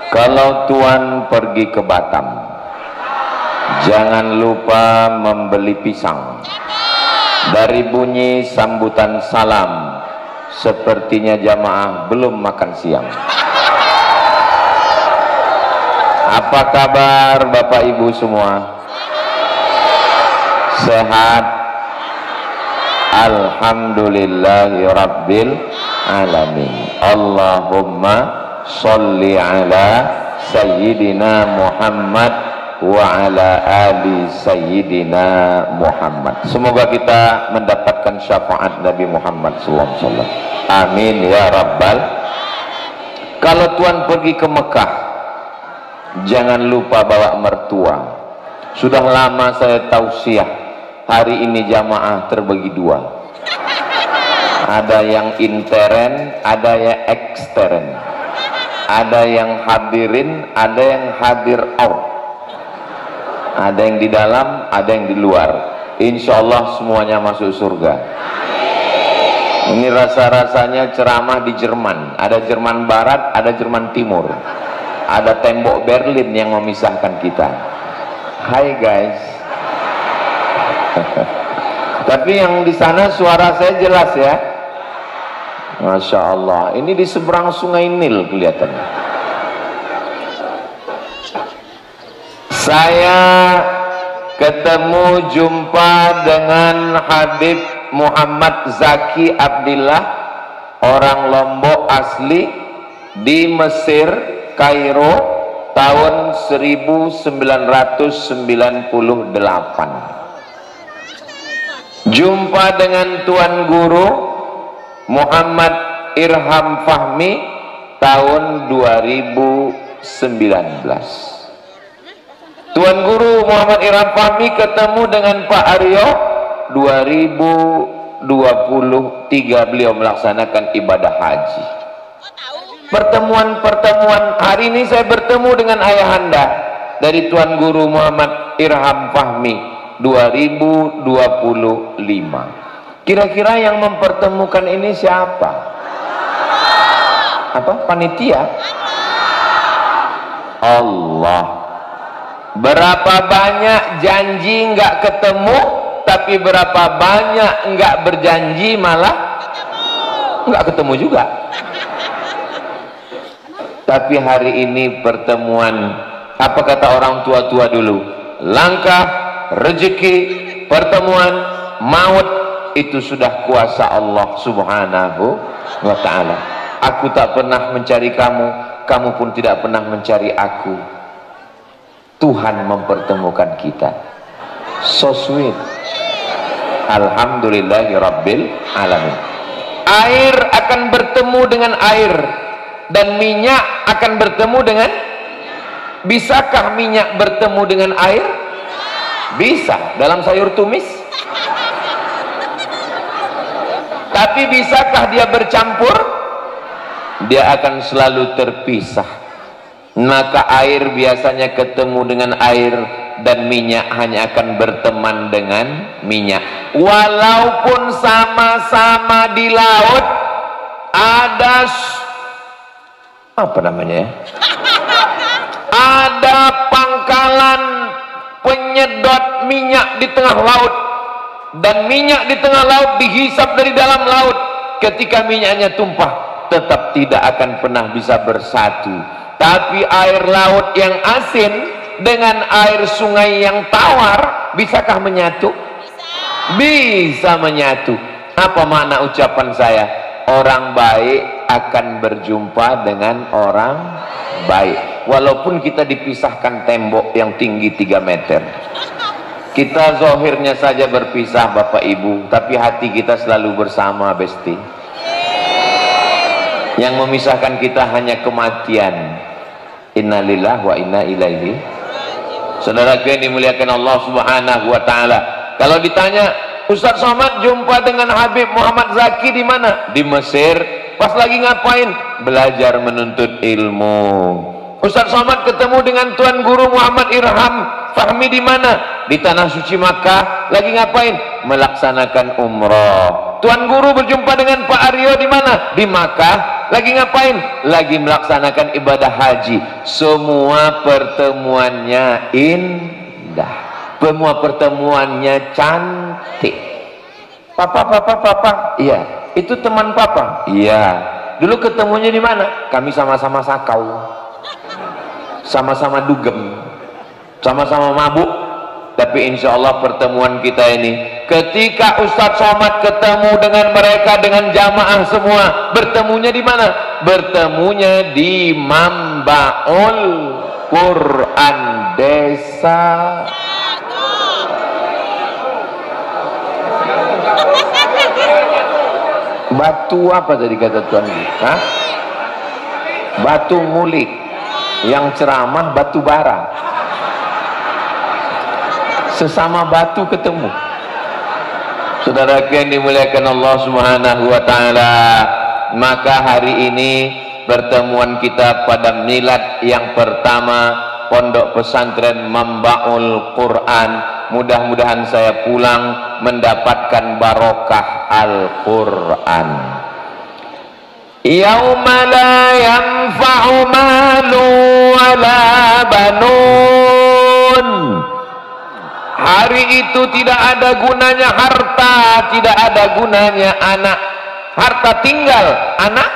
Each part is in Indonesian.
Kalau Tuan pergi ke Batam, jangan lupa membeli pisang. Dari bunyi sambutan salam, sepertinya jamaah belum makan siang. Apa kabar Bapak Ibu semua? Sehat? Alhamdulillahi Rabbil Alamin. Allahumma sholli ala Sayyidina Muhammad wa ala ali Sayyidina Muhammad. Semoga kita mendapatkan syafaat Nabi Muhammad SAW. Amin ya Rabbal. Kalau Tuan pergi ke Mekah, jangan lupa bawa mertua. Sudah lama saya tausiah, hari ini jamaah terbagi dua. Ada yang intern, ada yang ekstern. Ada yang hadirin, ada yang hadir out. Ada yang di dalam, ada yang di luar. Insya Allah semuanya masuk surga. Ini rasa-rasanya ceramah di Jerman. Ada Jerman Barat, ada Jerman Timur. Ada tembok Berlin yang memisahkan kita. Hai guys. Tapi yang di sana suara saya jelas ya. Masya Allah. Ini di seberang Sungai Nil kelihatannya. Saya ketemu jumpa dengan Habib Muhammad Zaki Abdillah, orang Lombok asli, di Mesir, Kairo, tahun 1998. Jumpa dengan Tuan Guru Muhammad Irham Fahmi tahun 2019. Tuan Guru Muhammad Irham Fahmi ketemu dengan Pak Aryo 2023, beliau melaksanakan ibadah haji. Pertemuan-pertemuan, hari ini saya bertemu dengan ayahanda dari Tuan Guru Muhammad Irham Fahmi 2025. Kira-kira yang mempertemukan ini siapa? Apa? Panitia? Allah. Berapa banyak janji nggak ketemu, tapi berapa banyak nggak berjanji malah nggak ketemu juga. Tapi hari ini pertemuan, apa kata orang tua-tua dulu? Langkah, rezeki, pertemuan, maut, itu sudah kuasa Allah Subhanahu wa ta'ala. Aku tak pernah mencari kamu, kamu pun tidak pernah mencari aku. Tuhan mempertemukan kita. So sweet. Alhamdulillahi Rabbil Alamin. Air akan bertemu dengan air, dan minyak akan bertemu dengan. Bisakah minyak bertemu dengan air? Bisa, dalam sayur tumis. Tapi bisakah dia bercampur? Dia akan selalu terpisah. Maka air biasanya ketemu dengan air, dan minyak hanya akan berteman dengan minyak. Walaupun sama-sama di laut, ada apa namanya ya? Ada pangkalan penyedot minyak di tengah laut, dan minyak di tengah laut dihisap dari dalam laut. Ketika minyaknya tumpah, tetap tidak akan pernah bisa bersatu. Tapi air laut yang asin dengan air sungai yang tawar, bisakah menyatu? Bisa menyatu. Apa makna ucapan saya? Orang baik akan berjumpa dengan orang baik. Walaupun kita dipisahkan tembok yang tinggi 3 meter. Kita zahirnya saja berpisah Bapak Ibu, tapi hati kita selalu bersama, Besti. Yang memisahkan kita hanya kematian. Innalillahi wa inna ilaihi. Saudaraku yang dimuliakan Allah Subhanahu wa ta'ala, kalau ditanya, Ustaz Somad jumpa dengan Habib Muhammad Zaki di mana? Di Mesir. Pas lagi ngapain? Belajar menuntut ilmu. Ustaz Somad ketemu dengan Tuan Guru Muhammad Irham Fahmi di mana? Di tanah suci Makkah. Lagi ngapain? Melaksanakan umroh. Tuan Guru berjumpa dengan Pak Aryo di mana? Di Makkah. Lagi ngapain? Lagi melaksanakan ibadah haji. Semua pertemuannya indah, semua pertemuannya cantik. Papa, iya, itu teman papa. Iya. Dulu ketemunya di mana? Kami sama-sama sakau, sama-sama dugem, sama-sama mabuk. Tapi insya Allah pertemuan kita ini, ketika Ustadz Somad ketemu dengan mereka, dengan jamaah semua, bertemunya di mana? Bertemunya di Mambaul Quran Desa. Batu apa tadi kata Tuan? Hah? Batu ngulik. Yang ceramah batu bara. Sesama batu ketemu. Saudara yang dimuliakan Allah Subhanahu wa taala, maka hari ini pertemuan kita pada milad yang pertama Pondok Pesantren Mambaul Quran. Mudah-mudahan saya pulang mendapatkan barokah Al-Quran. Yauma la yanfa'u malu wala banun. Hari itu tidak ada gunanya harta, tidak ada gunanya anak. Harta tinggal, anak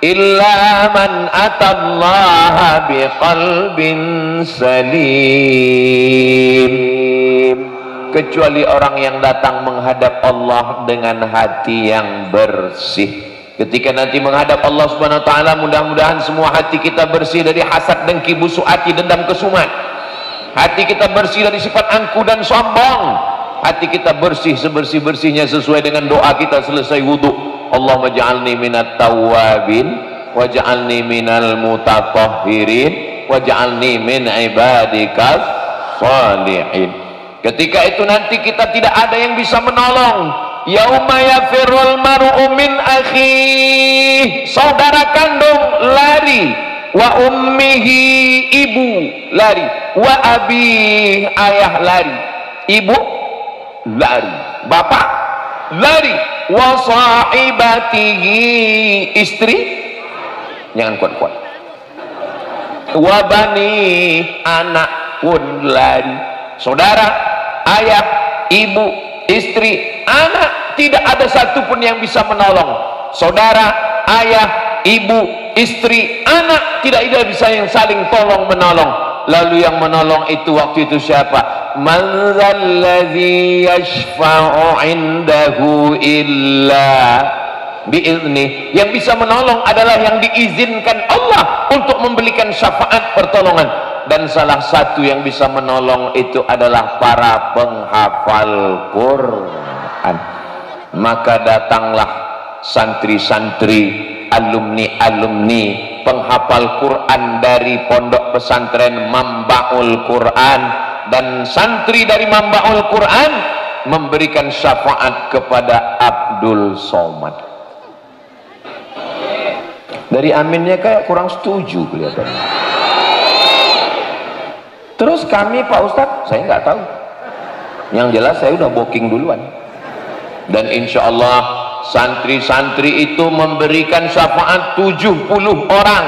illa man atallaha biqalbin salim, kecuali orang yang datang menghadap Allah dengan hati yang bersih. Ketika nanti menghadap Allah Subhanahu wa taala, mudah-mudahan semua hati kita bersih dari hasad, dengki, busuk hati, dendam, kesumat. Hati kita bersih dari sifat angku dan sombong. Hati kita bersih sebersih-bersihnya sesuai dengan doa kita selesai wudhu. Allahumma ja'alni minat tawwabin waj'alni minal mutatahhirin waj'alni min ibadikal salihin. Ketika itu nanti kita tidak ada yang bisa menolong. Yauma yafirul mar'u min akhihi, saudara kandung lari, wa ummihi, ibu lari, wa abi, ayah lari, ibu lari, bapak lari, wa sahibatihi, istri jangan kuat-kuat, wa bani, anak pun lari. Saudara, ayah, ibu, istri, anak, tidak ada satupun yang bisa menolong. Saudara, ayah, ibu, istri, anak, tidak ada bisa yang saling tolong menolong. Lalu yang menolong itu waktu itu siapa? Man dzalladzi yashfa'u 'indahu illa bi'idznih. Yang bisa menolong adalah yang diizinkan Allah untuk memberikan syafaat pertolongan. Dan salah satu yang bisa menolong itu adalah para penghafal Quran. Maka datanglah santri-santri, alumni-alumni penghafal Quran dari Pondok Pesantren Mambaul Quran, dan santri dari Mambaul Quran memberikan syafaat kepada Abdul Somad. Dari aminnya kayak kurang setuju kelihatannya. Terus kami, Pak Ustadz, saya nggak tahu. Yang jelas saya udah booking duluan. Dan insya Allah santri-santri itu memberikan syafaat 70 orang.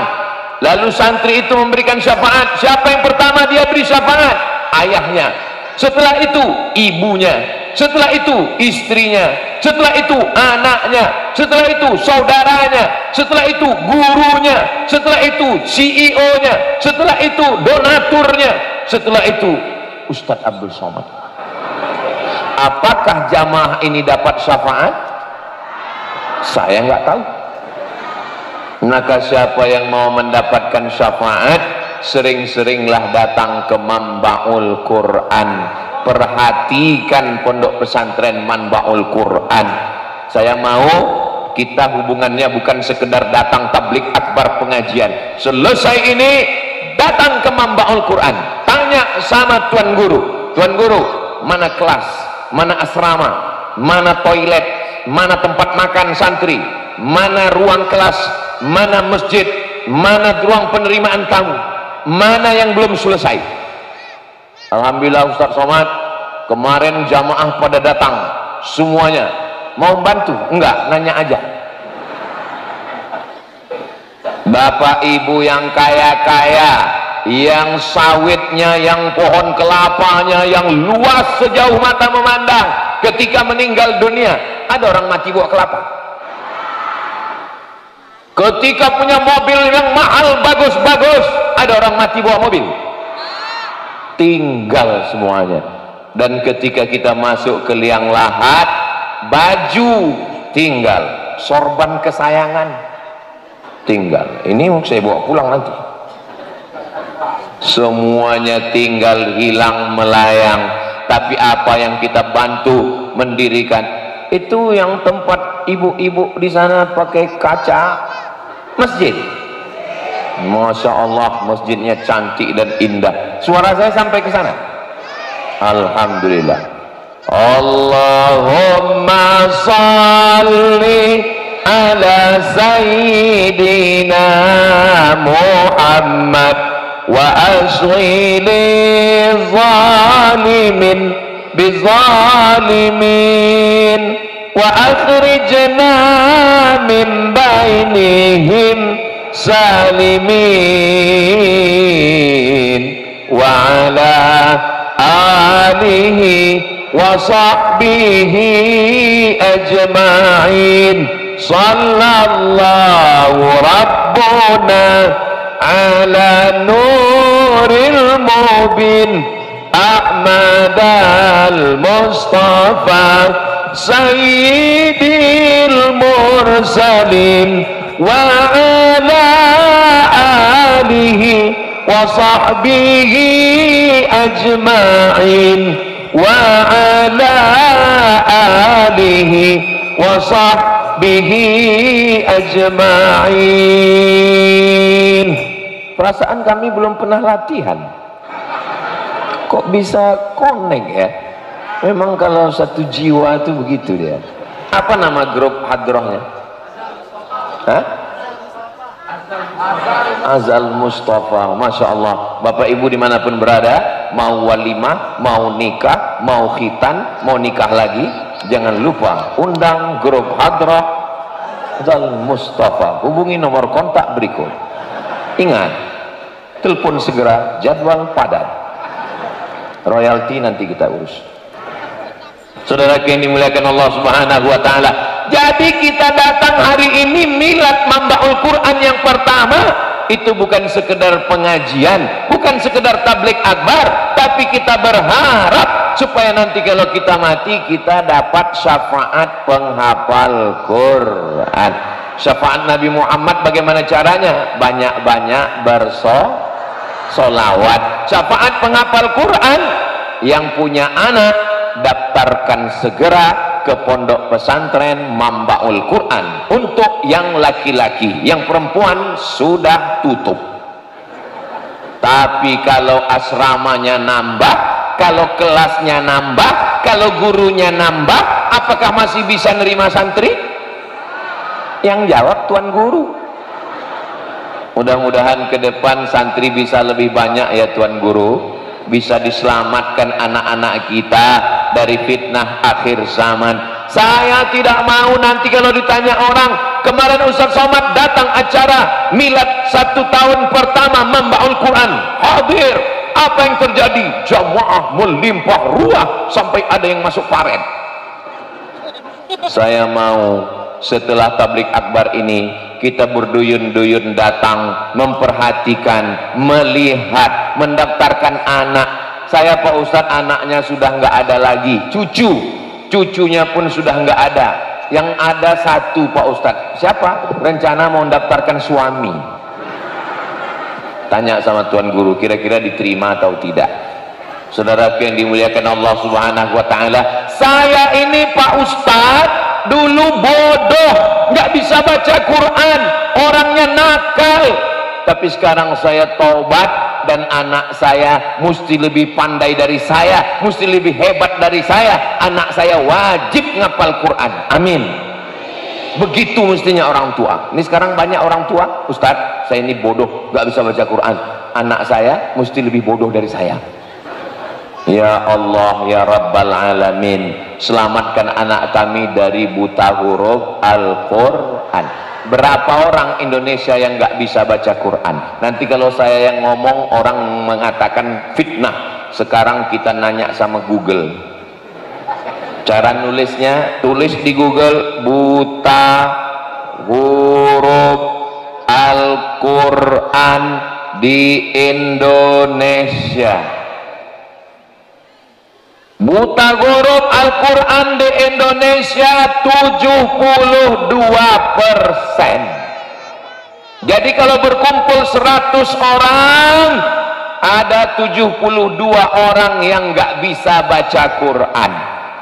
Lalu santri itu memberikan syafaat. Siapa yang pertama dia beri syafaat? Ayahnya. Setelah itu ibunya. Setelah itu istrinya. Setelah itu anaknya. Setelah itu saudaranya. Setelah itu gurunya. Setelah itu CEO-nya. Setelah itu donaturnya. Setelah itu Ustadz Abdul Somad. Apakah jamaah ini dapat syafaat? Saya nggak tahu. Maka siapa yang mau mendapatkan syafaat, sering-seringlah datang ke Mambaul Quran. Perhatikan Pondok Pesantren Mambaul Quran. Saya mau kita hubungannya bukan sekedar datang tablik akbar pengajian. Selesai ini datang ke Mambaul Quran, tanya sama Tuan Guru. Tuan Guru, mana kelas, mana asrama, mana toilet, mana tempat makan santri, mana ruang kelas, mana masjid, mana ruang penerimaan tamu, mana yang belum selesai. Alhamdulillah Ustadz Somad, kemarin jamaah pada datang semuanya, Mau bantu? Enggak, nanya aja. Bapak ibu yang kaya-kaya, yang sawitnya, yang pohon kelapanya yang luas sejauh mata memandang, ketika meninggal dunia, ada orang mati buah kelapa. Ketika punya mobil yang mahal, bagus-bagus, ada orang mati buah mobil. Tinggal semuanya. Dan ketika kita masuk ke liang lahat, baju tinggal, sorban kesayangan tinggal. Ini mau saya bawa pulang nanti. Semuanya tinggal, hilang, melayang. Tapi apa yang kita bantu mendirikan, itu yang tempat ibu-ibu di sana pakai kaca, masjid. Masya Allah, masjidnya cantik dan indah. Suara saya sampai ke sana. Alhamdulillah. Allahumma salli ala sayyidina Muhammad wa ashghili zalimin bizalimin wa akhrijna min bainihim salimin wa ala alihi wa sahbihi ajma'in. Sallallahu Rabbuna ala nuril mubin Ahmad al-Mustafa Sayyidil Mursalin wa ala alihi wa sahbihi ajma'in wa ala alihi wa sahbihi ajma'in. Perasaan kami belum pernah latihan, kok bisa connect ya. Memang kalau satu jiwa itu begitu dia. Apa nama grup hadrohnya? Hah? Azal Mustafa. Masya Allah. Bapak ibu dimanapun berada, mau walimah, mau nikah, mau khitan, mau nikah lagi, jangan lupa undang grup hadroh Azal Mustafa. Hubungi nomor kontak berikut. Ingat, telepon segera, jadwal padat. Royalti nanti kita urus. Saudara yang dimuliakan Allah Subhanahu wa taala. Jadi kita datang hari ini milad Mambaul Quran yang pertama, itu bukan sekedar pengajian, bukan sekedar tablik akbar, tapi kita berharap supaya nanti kalau kita mati kita dapat syafaat penghafal Quran. Syafaat Nabi Muhammad bagaimana caranya? Banyak-banyak bersolawat. Syafaat penghafal Quran, yang punya anak daftarkan segera ke pondok pesantren Mambaul Quran. Untuk yang laki-laki, yang perempuan sudah tutup. Tapi kalau asramanya nambah, kalau kelasnya nambah, kalau gurunya nambah, apakah masih bisa nerima santri? Yang jawab Tuan Guru. Mudah-mudahan ke depan santri bisa lebih banyak ya Tuan Guru, bisa diselamatkan anak-anak kita dari fitnah akhir zaman. Saya tidak mau nanti kalau ditanya orang, kemarin Ustaz Somad datang acara milad 1 tahun pertama Mambaul Quran, hadir, apa yang terjadi? Jamaah melimpah ruah sampai ada yang masuk paret. Saya mau setelah tablik akbar ini kita berduyun-duyun datang, memperhatikan, melihat, mendaftarkan anak. Saya Pak Ustadz, anaknya sudah nggak ada lagi, cucunya pun sudah nggak ada. Yang ada satu Pak Ustadz, siapa? Rencana mau mendaftarkan suami. Tanya sama Tuan Guru, kira-kira diterima atau tidak? Saudara yang dimuliakan Allah Subhanahu wa taala, saya ini Pak Ustadz dulu bodoh, nggak bisa baca Quran, orangnya nakal, tapi sekarang saya taubat dan anak saya mesti lebih pandai dari saya, mesti lebih hebat dari saya. Anak saya wajib ngapal Quran. Amin. Begitu mestinya orang tua. Ini sekarang banyak orang tua, Ustadz saya ini bodoh, nggak bisa baca Quran, anak saya mesti lebih bodoh dari saya. Ya Allah ya Rabbal Alamin, selamatkan anak kami dari buta huruf Al-Quran. Berapa orang Indonesia yang nggak bisa baca Quran? Nanti kalau saya yang ngomong orang mengatakan fitnah. Sekarang kita nanya sama Google, cara nulisnya, tulis di Google buta huruf Al-Quran di Indonesia. Buta huruf Al-Quran di Indonesia 72%. Jadi kalau berkumpul 100 orang, ada 72 orang yang nggak bisa baca Quran.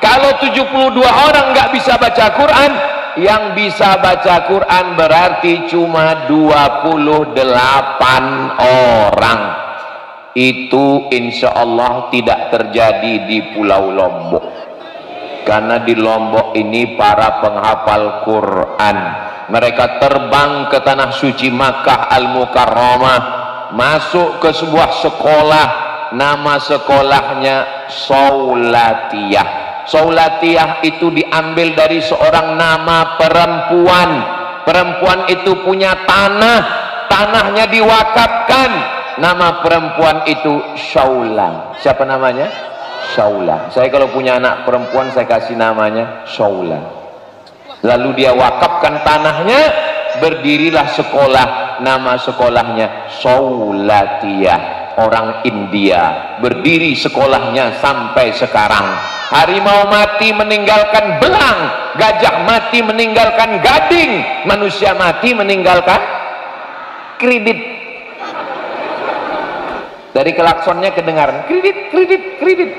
Kalau 72 orang nggak bisa baca Quran, yang bisa baca Quran berarti cuma 28 orang. Itu insya Allah tidak terjadi di Pulau Lombok, karena di Lombok ini para penghafal Quran, mereka terbang ke tanah suci Makkah Al-Mukarramah, masuk ke sebuah sekolah, nama sekolahnya Saulatiyah. Saulatiyah itu diambil dari seorang nama perempuan. Perempuan itu punya tanah, tanahnya diwakafkan. Nama perempuan itu Shaula. Siapa namanya? Shaula. Saya kalau punya anak perempuan saya kasih namanya Shaula. Lalu dia wakafkan tanahnya, berdirilah sekolah, nama sekolahnya Saulatiyah. Orang India, berdiri sekolahnya sampai sekarang. Harimau mati meninggalkan belang, gajah mati meninggalkan gading, manusia mati meninggalkan kredit. Dari klaksonnya kedengaran kredit, kredit, kredit.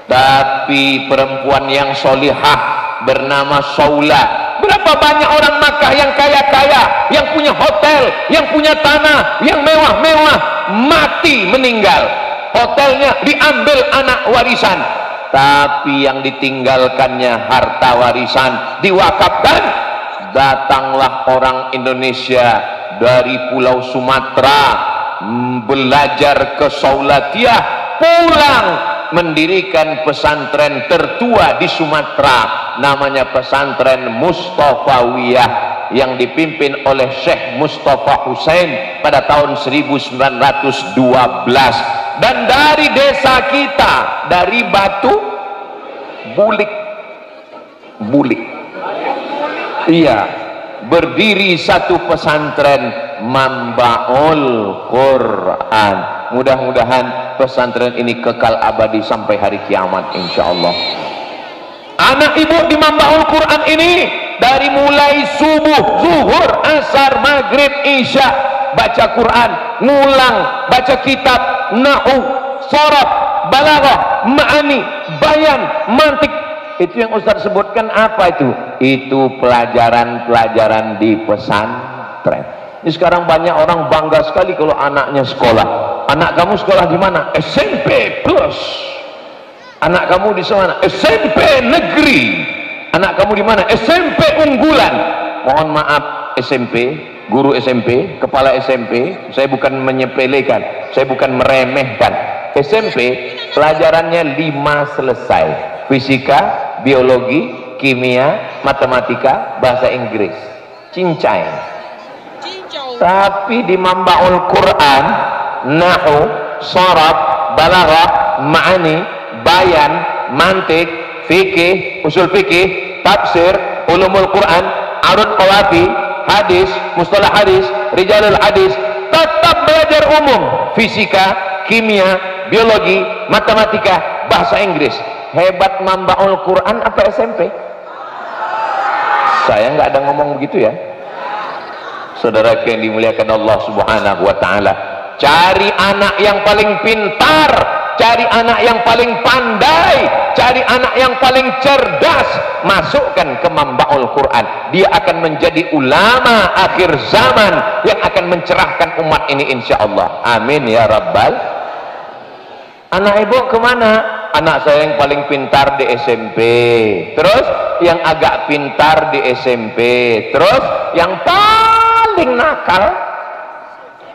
Tapi perempuan yang solihah bernama Saula. Berapa banyak orang Makkah yang kaya-kaya, yang punya hotel, yang punya tanah, yang mewah-mewah, mati meninggal. Hotelnya diambil anak warisan, tapi yang ditinggalkannya harta warisan diwakafkan. Datanglah orang Indonesia dari Pulau Sumatera belajar ke Saulatiyah, pulang mendirikan pesantren tertua di Sumatera, namanya pesantren Mustafawiyah, yang dipimpin oleh Syekh Mustafa Hussein pada tahun 1912. Dan dari desa kita, dari Batu Bulik, iya, berdiri satu pesantren Mambaul Quran. Mudah-mudahan pesantren ini kekal abadi sampai hari kiamat insyaallah. Anak ibu di Mambaul Quran ini dari mulai subuh, zuhur, asar, maghrib, isya baca Quran, ngulang, baca kitab, nahwu, sharaf, balaghah, ma'ani, bayan, mantik. Itu yang Ustaz sebutkan apa itu? Itu pelajaran-pelajaran di pesantren. Ini sekarang banyak orang bangga sekali kalau anaknya sekolah. Anak kamu sekolah di mana? SMP plus. Anak kamu di sana? SMP negeri. Anak kamu di mana? SMP unggulan. Mohon maaf SMP, guru SMP, kepala SMP, saya bukan menyepelekan, saya bukan meremehkan. SMP pelajarannya 5 selesai. Fisika, biologi, kimia, matematika, bahasa Inggris. Cincai. Tapi di Mambaul Quran, nahwu, sharaf, balaghah, ma'ani, bayan, mantik, fikih, usul fikih, tafsir, ulumul Quran, arud qawafi, hadis, mustalah hadis, rijalul hadis, tetap belajar umum, fisika, kimia, biologi, matematika, bahasa Inggris. Hebat Mambaul Quran apa SMP? Saya nggak ada ngomong begitu ya. Saudara yang dimuliakan Allah Subhanahu wa ta'ala, cari anak yang paling pintar, cari anak yang paling pandai, cari anak yang paling cerdas, masukkan ke Mambaul Quran. Dia akan menjadi ulama akhir zaman yang akan mencerahkan umat ini insyaallah. Amin ya rabbal. Anak ibu kemana? Anak saya yang paling pintar di SMP, terus yang agak pintar di SMP, terus yang paling nakal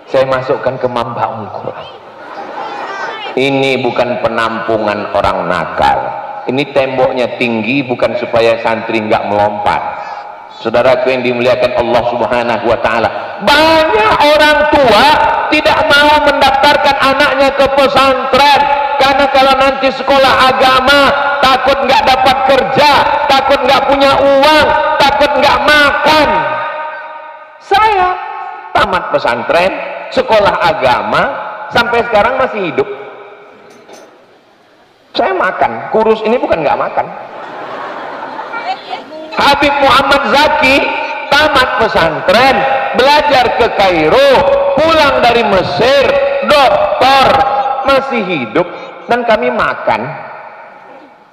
saya masukkan ke Mambaul Quran. Ini bukan penampungan orang nakal. Ini temboknya tinggi bukan supaya santri nggak melompat. Saudaraku yang dimuliakan Allah Subhanahu wa taala, banyak orang tua tidak mau mendaftarkan anaknya ke pesantren karena kalau nanti sekolah agama takut nggak dapat kerja, takut nggak punya uang, takut nggak makan. Saya tamat pesantren, sekolah agama, sampai sekarang masih hidup. Saya makan, kurus ini bukan nggak makan. Habib Muhammad Zaki tamat pesantren, belajar ke Kairo, pulang dari Mesir, doktor, masih hidup, dan kami makan.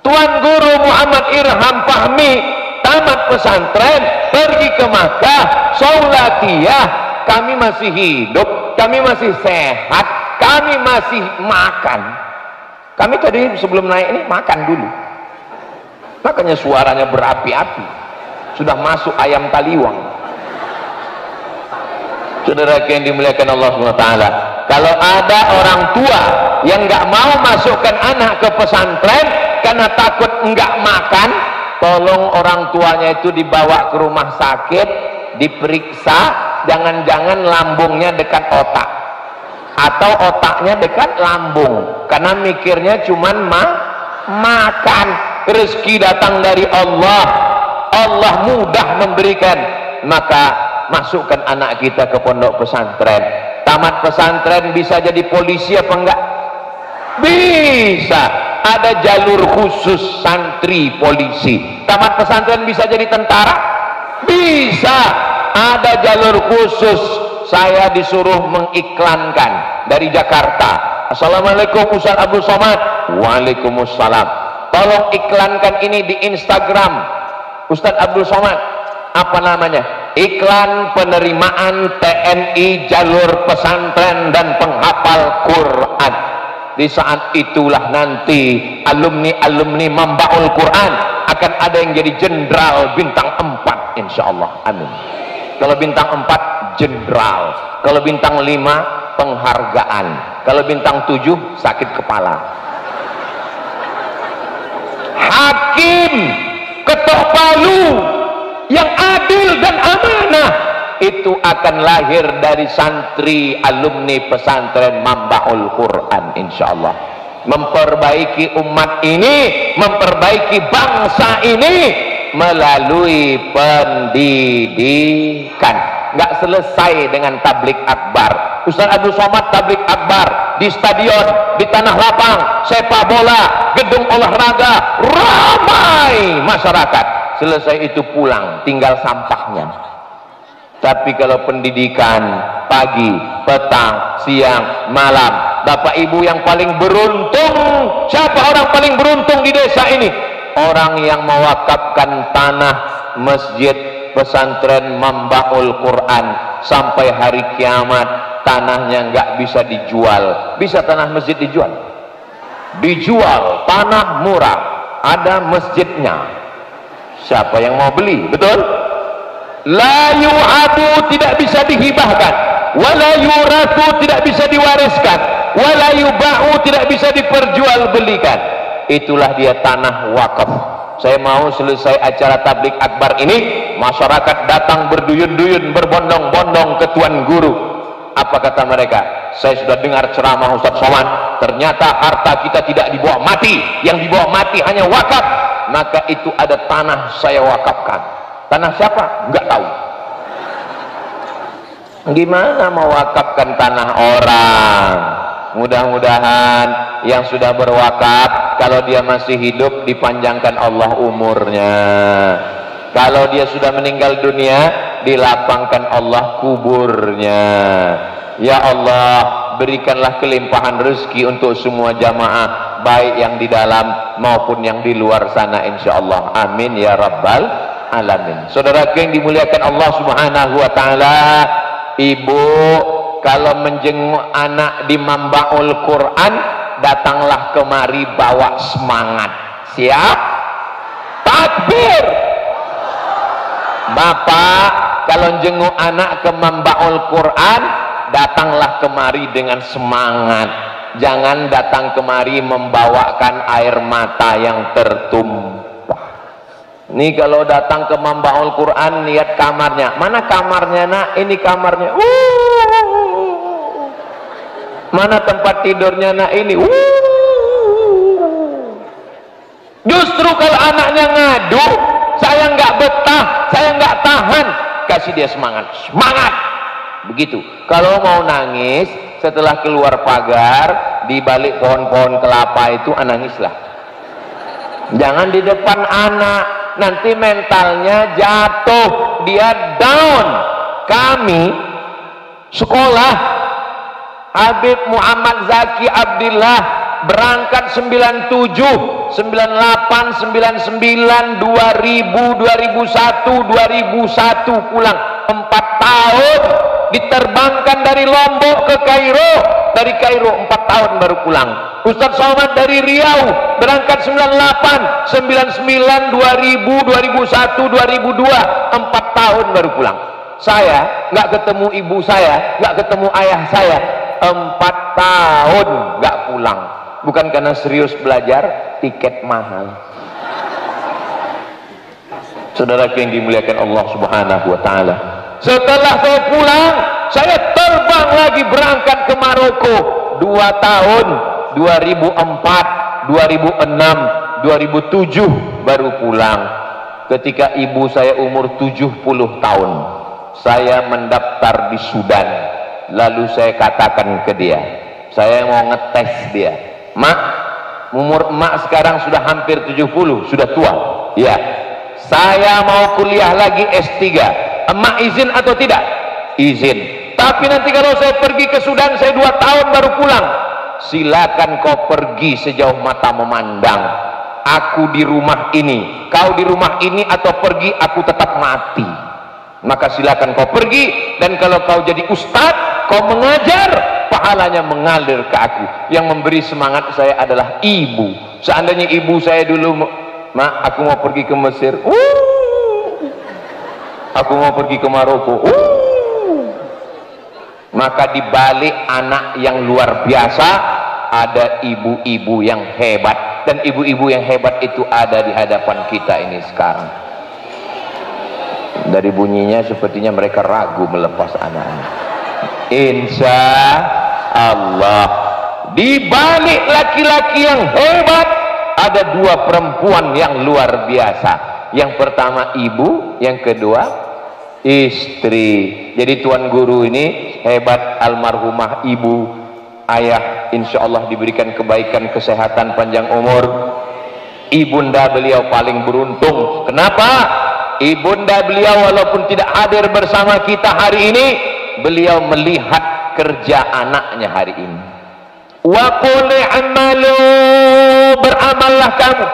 Tuan Guru Muhammad Irham Fahmi tamat pesantren, pergi ke Makkah, Saulatiyah, kami masih hidup, kami masih sehat, kami masih makan. Kami tadi sebelum naik ini makan dulu, makanya suaranya berapi-api, sudah masuk ayam taliwang. Saudara yang dimuliakan Allah SWT, kalau ada orang tua yang nggak mau masukkan anak ke pesantren karena takut nggak makan, tolong orang tuanya itu dibawa ke rumah sakit, diperiksa, jangan-jangan lambungnya dekat otak atau otaknya dekat lambung, karena mikirnya cuman makan. Rezeki datang dari Allah, Allah mudah memberikan. Maka masukkan anak kita ke pondok pesantren. Tamat pesantren bisa jadi polisi apa enggak? Bisa. Ada jalur khusus santri polisi. Tamat pesantren bisa jadi tentara? Bisa. Ada jalur khusus. Saya disuruh mengiklankan dari Jakarta. Assalamualaikum Ustaz Abdul Somad. Waalaikumsalam. Tolong iklankan ini di Instagram Ustaz Abdul Somad. Apa namanya? Iklan penerimaan TNI jalur pesantren dan penghafal Quran. Di saat itulah nanti alumni Mambaul Quran akan ada yang jadi jenderal bintang 4 insyaallah. Amin. Kalau bintang 4 jenderal, kalau bintang 5 penghargaan, kalau bintang 7 sakit kepala. Hakim ketok palu yang adil dan amanah itu akan lahir dari santri alumni pesantren Mambaul Quran insyaallah. Memperbaiki umat ini, memperbaiki bangsa ini melalui pendidikan. Nggak selesai dengan tablik akbar. Ustaz Abdul Somad tablik akbar di stadion, di tanah lapang, sepak bola, gedung olahraga, ramai masyarakat. Selesai itu pulang, tinggal sampahnya. Tapi kalau pendidikan pagi, petang, siang, malam, Bapak Ibu yang paling beruntung, siapa orang paling beruntung di desa ini? Orang yang mewakafkan tanah masjid pesantren Mambaul Quran sampai hari kiamat, tanahnya nggak bisa dijual. Bisa tanah masjid dijual? Dijual, tanah murah, ada masjidnya. Siapa yang mau beli? Betul? La yu'adu, tidak bisa dihibahkan, wala yurathu, tidak bisa diwariskan, wala yuba'u, tidak bisa diperjualbelikan. Itulah dia tanah wakaf. Saya mau selesai acara tablik akbar ini, masyarakat datang berduyun-duyun, berbondong-bondong ke Tuan Guru. Apa kata mereka? Saya sudah dengar ceramah Ustaz Somad, ternyata harta kita tidak dibawa mati, yang dibawa mati hanya wakaf. Maka itu ada tanah saya wakafkan. Tanah siapa? Enggak tahu. Gimana mewakafkan tanah orang? Mudah-mudahan yang sudah berwakaf, kalau dia masih hidup dipanjangkan Allah umurnya. Kalau dia sudah meninggal dunia, dilapangkan Allah kuburnya. Ya Allah, berikanlah kelimpahan rezeki untuk semua jamaah, baik yang di dalam maupun yang di luar sana insyaallah. Amin ya rabbal alamin. Saudara yang dimuliakan Allah Subhanahu wa taala, ibu kalau menjenguk anak di Mambaul Quran, datanglah kemari bawa semangat. Siap? Takbir. Bapak kalau jenguk anak ke Mambaul Quran, datanglah kemari dengan semangat. jangan datang kemari membawakan air mata yang tertumpah. Nih kalau datang ke Mambaul Quran, lihat kamarnya. Mana kamarnya nak? Ini kamarnya. Mana tempat tidurnya nak? Ini. Justru kalau anaknya ngadu, saya nggak betah, saya nggak tahan, kasih dia semangat, semangat. Begitu. Kalau mau nangis, setelah keluar pagar, di balik pohon-pohon kelapa itu, nangislah. Jangan di depan anak, nanti mentalnya jatuh, dia down. Kami sekolah Habib Muhammad Zaki Abdillah berangkat 97, 98, 99, 2000, 2001, 2001 pulang 4 tahun, diterbangkan dari Lombok ke Kairo, dari Kairo 4 tahun baru pulang. Ustadz Somad dari Riau berangkat 98, 99, 2000, 2001, 2002, 4 tahun baru pulang. Saya nggak ketemu ibu saya, nggak ketemu ayah saya 4 tahun nggak pulang. Bukan karena serius belajar, tiket mahal. Saudara yang dimuliakan Allah Subhanahu wa taala. Setelah saya pulang, saya terbang lagi berangkat ke Maroko 2 tahun, 2004, 2006, 2007 baru pulang. Ketika ibu saya umur 70 tahun, saya mendaftar di Sudan. Lalu saya katakan ke dia, saya mau ngetes dia. Mak, umur emak sekarang sudah hampir 70, sudah tua. Ya, saya mau kuliah lagi S3. Emak izin atau tidak? Izin. Tapi nanti kalau saya pergi ke Sudan, saya 2 tahun baru pulang. Silakan kau pergi sejauh mata memandang. Aku di rumah ini, kau di rumah ini, atau pergi, aku tetap mati. Maka silakan kau pergi, dan kalau kau jadi ustadz, kau mengajar, pahalanya mengalir ke aku. Yang memberi semangat saya adalah ibu. Seandainya ibu saya dulu, mak, aku mau pergi ke Mesir, aku mau pergi ke Maroko, maka dibalik anak yang luar biasa ada ibu-ibu yang hebat, dan ibu-ibu yang hebat itu ada di hadapan kita ini sekarang. Dari bunyinya sepertinya mereka ragu melepas anaknya. Insya Allah di balik laki-laki yang hebat ada 2 perempuan yang luar biasa. Yang pertama ibu, yang kedua istri. Jadi Tuan Guru ini hebat, almarhumah ibu, ayah insya Allah diberikan kebaikan, kesehatan, panjang umur. Ibunda beliau paling beruntung. Kenapa? Ibunda beliau walaupun tidak hadir bersama kita hari ini, beliau melihat kerja anaknya hari ini. Wa qul i'malu, beramallah kamu,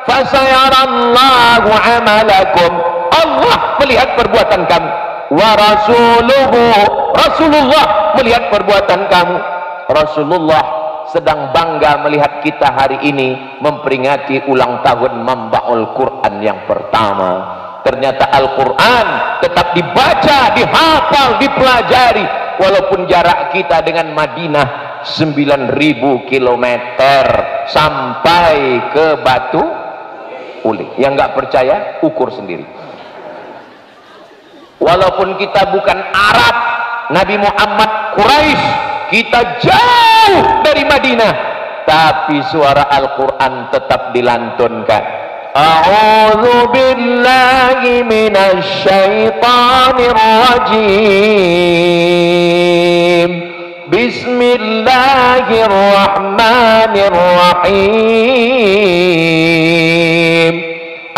fasayarallahu amalakum, Allah melihat perbuatan kamu. Wa rasuluhu, Rasulullah melihat perbuatan kamu. Rasulullah sedang bangga melihat kita hari ini memperingati ulang tahun Mambaul Quran yang pertama. Ternyata Al-Quran tetap dibaca, dihafal, dipelajari, walaupun jarak kita dengan Madinah 9.000 km sampai ke Batu Uli. Yang nggak percaya ukur sendiri. Walaupun kita bukan Arab, Nabi Muhammad Quraisy, kita jauh dari Madinah, tapi suara Al-Quran tetap dilantunkan. A'udzu billahi minasy syaithanir rajim. Bismillahirrahmanirrahim.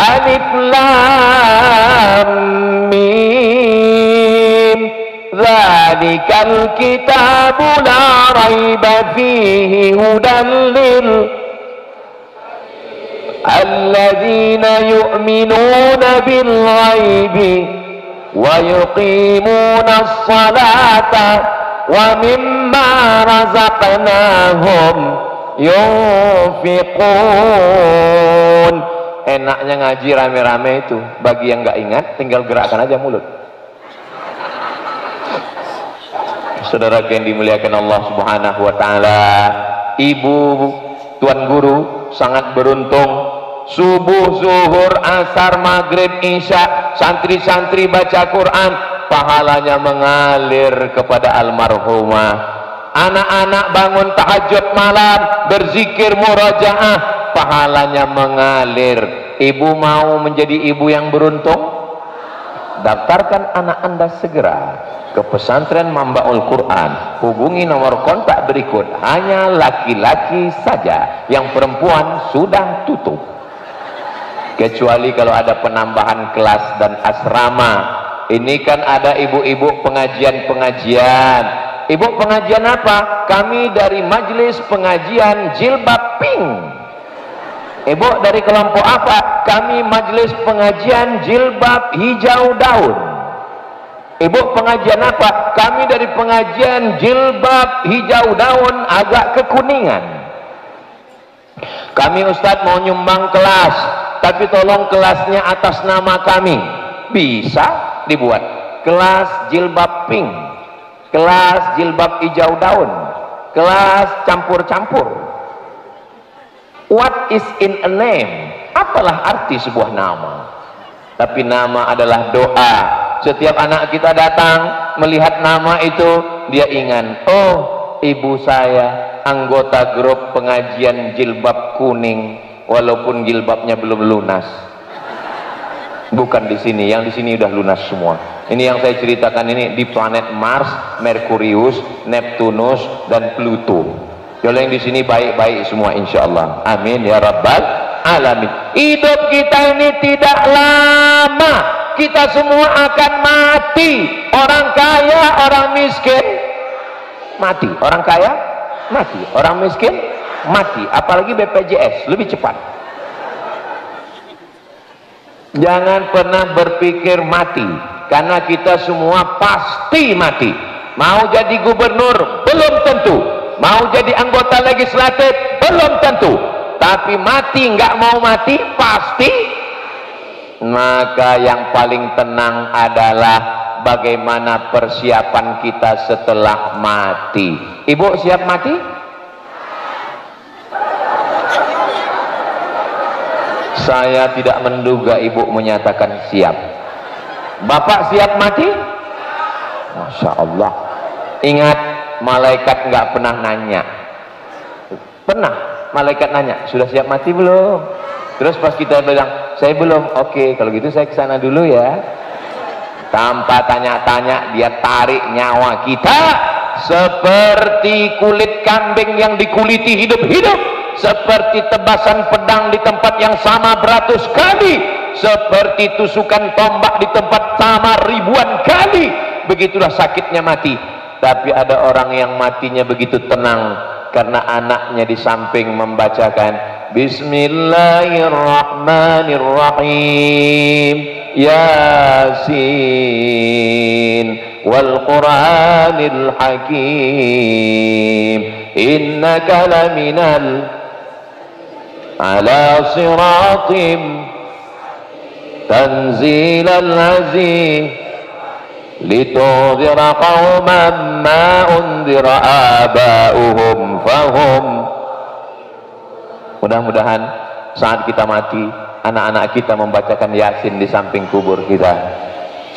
Alif lam mim. Dzalikal kitabu la raiba fihi hudan lil الذين يؤمنون بالغيب ويقيمون الصلاة ومما رزقناهم ينفقون. Enaknya ngaji rame-rame itu. Bagi yang nggak ingat, tinggal gerakkan aja mulut. Saudara yang dimuliakan Allah Subhanahu wa taala, ibu tuan guru sangat beruntung. Subuh, zuhur, asar, maghrib, isya, santri-santri baca Quran, pahalanya mengalir kepada almarhumah. Anak-anak bangun tahajud malam, berzikir murajaah, pahalanya mengalir. Ibu mau menjadi ibu yang beruntung? Daftarkan anak Anda segera ke pesantren Mambaul Quran. Hubungi nomor kontak berikut. Hanya laki-laki saja, yang perempuan sudah tutup. Kecuali kalau ada penambahan kelas dan asrama. Ini kan ada ibu-ibu pengajian-pengajian. Ibu pengajian apa? Kami dari majelis pengajian jilbab pink. Ibu dari kelompok apa? Kami majelis pengajian jilbab hijau daun. Ibu pengajian apa? Kami dari pengajian jilbab hijau daun agak kekuningan. Kami Ustadz mau nyumbang kelas, tapi tolong kelasnya atas nama kami. Bisa dibuat kelas jilbab pink, kelas jilbab hijau daun, kelas campur-campur. What is in a name? Apalah arti sebuah nama? Tapi nama adalah doa. Setiap anak kita datang melihat nama itu, dia ingat, oh ibu saya anggota grup pengajian jilbab kuning, walaupun jilbabnya belum lunas. Bukan di sini, yang di sini udah lunas semua. Ini yang saya ceritakan ini di planet Mars, Merkurius, Neptunus, dan Pluto. Kalau yang di sini baik-baik semua, insya Allah. Amin ya rabbal alamin. Hidup kita ini tidak lama. Kita semua akan mati. Orang kaya, orang miskin mati. Orang kaya mati, orang miskin mati. Apalagi BPJS lebih cepat. Jangan pernah berpikir mati, karena kita semua pasti mati. Mau jadi gubernur belum tentu, mau jadi anggota legislatif belum tentu, tapi mati nggak mau mati pasti. Maka yang paling tenang adalah bagaimana persiapan kita setelah mati. Ibu siap mati? Saya tidak menduga ibu menyatakan siap. Bapak siap mati? Masya Allah. Ingat, malaikat nggak pernah nanya. Pernah malaikat nanya, sudah siap mati belum? Terus pas kita bilang, saya belum. Oke, kalau gitu saya kesana dulu ya. Tanpa tanya-tanya dia tarik nyawa kita seperti kulit kambing yang dikuliti hidup-hidup, seperti tebasan pedang di tempat yang sama beratus kali, seperti tusukan tombak di tempat sama ribuan kali. Begitulah sakitnya mati. Tapi ada orang yang matinya begitu tenang karena anaknya di samping membacakan Bismillahirrahmanirrahim, Yasin wal Qur'anil Hakim, innaka laminal ala siratim tanzilal aziz litudhira qauman ma undhira aba'uhum fahum. Mudah-mudahan saat kita mati, anak-anak kita membacakan Yasin di samping kubur kita.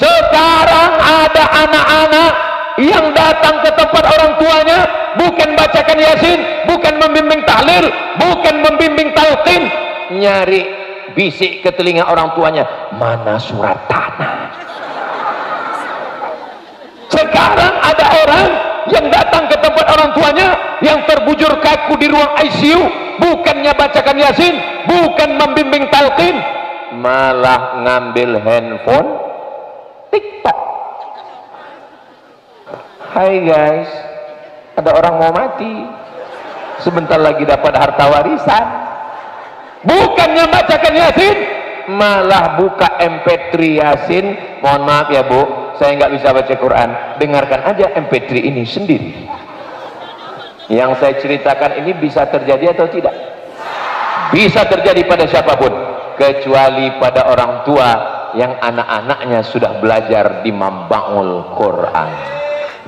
Sekarang ada anak-anak yang datang ke tempat orang tuanya, bukan bacakan Yasin, bukan membimbing tahlil, bukan membimbing talqin, nyari bisik ke telinga orang tuanya, mana surat tanah. Sekarang ada orang yang datang ke tempat orang tuanya yang terbujur kaku di ruang ICU, bukannya bacakan Yasin, bukan membimbing talqin, malah ngambil handphone TikTok. Hai guys, ada orang mau mati, sebentar lagi dapat harta warisan, bukannya bacakan Yasin, malah buka MP3 Yasin. Mohon maaf ya Bu, saya nggak bisa baca Quran, dengarkan aja MP3 ini sendiri. Yang saya ceritakan ini bisa terjadi atau tidak? Bisa terjadi pada siapapun, kecuali pada orang tua yang anak-anaknya sudah belajar di Mambaul Quran,